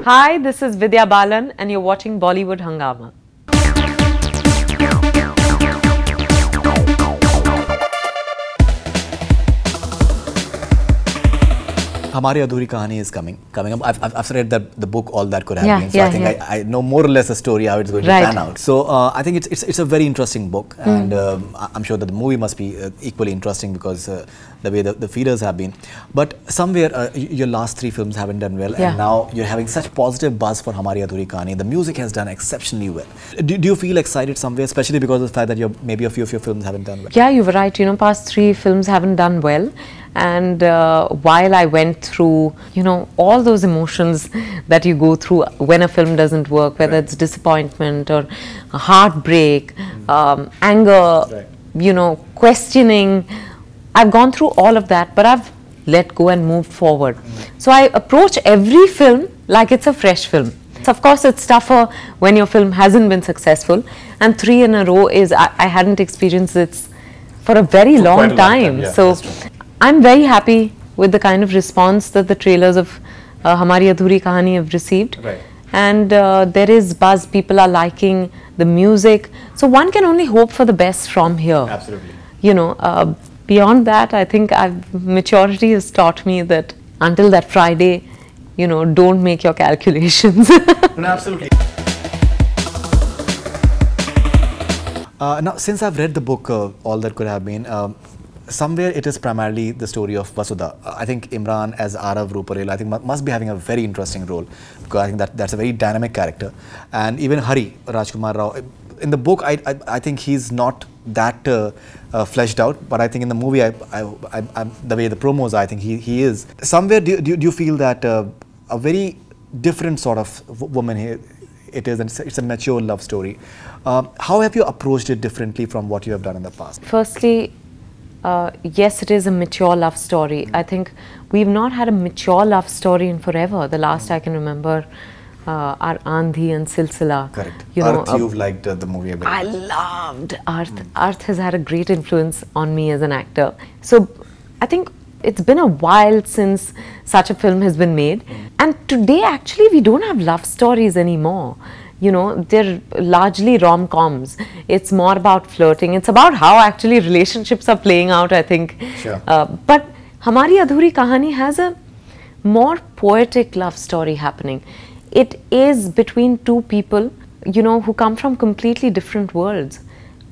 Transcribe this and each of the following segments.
Hi, this is Vidya Balan and you're watching Bollywood Hungama. Hamari Adhuri Kahani is coming up. I've read the book, All That Could Have Been. So I think I know more or less the story, how it's going to pan out. So I think it's a very interesting book, and I'm sure that the movie must be equally interesting because the way the feeders have been. But somewhere your last 3 films haven't done well, and now you're having such positive buzz for Hamari Adhuri Kahani. The music has done exceptionally well. Do you feel excited somewhere, especially because of the fact that maybe a few of your films haven't done well? Yeah, you were right. You know, past 3 films haven't done well. And while I went through, you know, all those emotions that you go through when a film doesn't work, whether it's disappointment or heartbreak, anger, you know, questioning, I've gone through all of that, but I've let go and moved forward. So I approach every film like it's a fresh film. So of course, it's tougher when your film hasn't been successful, and 3 in a row is, I hadn't experienced it for a very long time. Yeah, so I'm very happy with the kind of response that the trailers of Hamari Adhuri Kahani have received. And there is buzz, people are liking the music. So one can only hope for the best from here. Absolutely. You know, beyond that, I think maturity has taught me that until that Friday, you know, don't make your calculations. No, absolutely. Now, since I've read the book, All That Could Have Been, somewhere it is primarily the story of Vasudha. I think Emraan as Arav Ruparel, I think must be having a very interesting role, because I think that's a very dynamic character. And even Hari, Rajkummar Rao, in the book I think he's not that fleshed out, but I think in the movie, the way the promos, I think he is. Somewhere do you feel that a very different sort of woman here it is, and it's a mature love story. How have you approached it differently from what you have done in the past? Firstly, yes, it is a mature love story. I think we've not had a mature love story in forever. The last I can remember are Andhi and Silsila. Correct. You know, you've liked the movie a bit. I loved Arth. Arth has had a great influence on me as an actor. So I think it's been a while since such a film has been made. And today actually we don't have love stories anymore. You know, they're largely rom-coms. It's more about flirting. It's about how actually relationships are playing out, I think. Sure. But Hamari Adhuri Kahani has a more poetic love story happening. It is between 2 people, you know, who come from completely different worlds.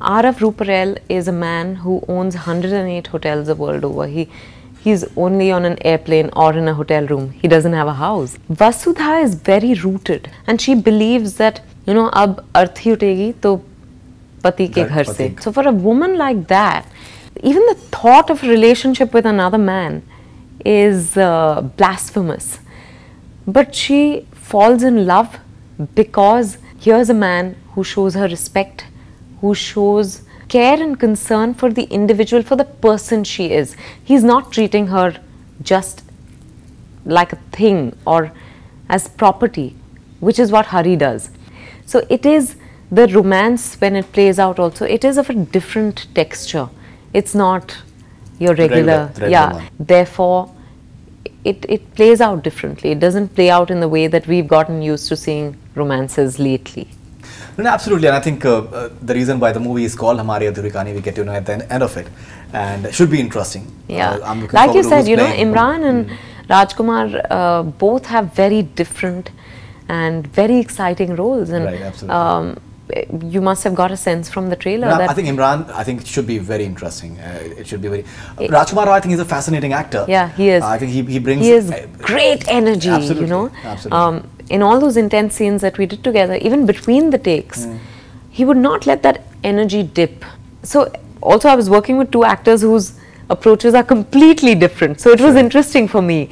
Arav Ruparel is a man who owns 108 hotels the world over. He's only on an airplane or in a hotel room. He doesn't have a house. Vasudha is very rooted, and she believes that, you know, ab arthi utegi to pati ke ghar se. So for a woman like that, even the thought of a relationship with another man is blasphemous. But she falls in love because here's a man who shows her respect, who shows care and concern for the individual, for the person she is. He's not treating her just like a thing or as property, which is what Hari does. So it is the romance when it plays out also, it is of a different texture. It's not your regular yeah. Therefore, it plays out differently. It doesn't play out in the way that we've gotten used to seeing romances lately. No, absolutely, and I think the reason why the movie is called Hamari Adhuri Kahani, we get to know at the end of it, and it should be interesting. Yeah, like you said, you know, Emraan and Rajkummar both have very different and very exciting roles, and absolutely. You must have got a sense from the trailer. No, that I think Emraan, should be very interesting. It should be very. Rajkummar, I think he's a fascinating actor. Yeah, he is. I think he brings. He has great energy. Absolutely, you know, absolutely. In all those intense scenes that we did together, even between the takes, he would not let that energy dip. So also I was working with 2 actors whose approaches are completely different. So it was interesting for me.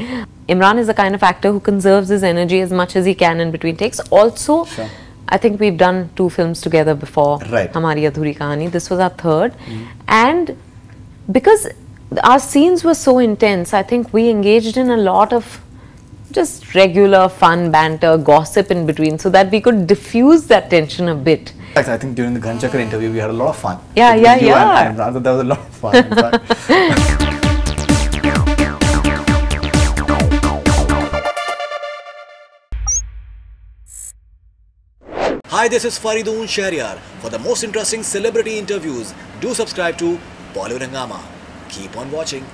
Emraan is the kind of actor who conserves his energy as much as he can in between takes. Also, I think we've done 2 films together before, Hamari Adhuri Kahani. This was our 3rd. And because our scenes were so intense, I think we engaged in a lot of just regular fun banter, gossip in between, so that we could diffuse that tension a bit. I think during the Ghanchakar interview we had a lot of fun. Yeah, And there was a lot of fun. Hi, this is Faridoon Shahryar. For the most interesting celebrity interviews, do subscribe to Bollywood Hungama. Keep on watching.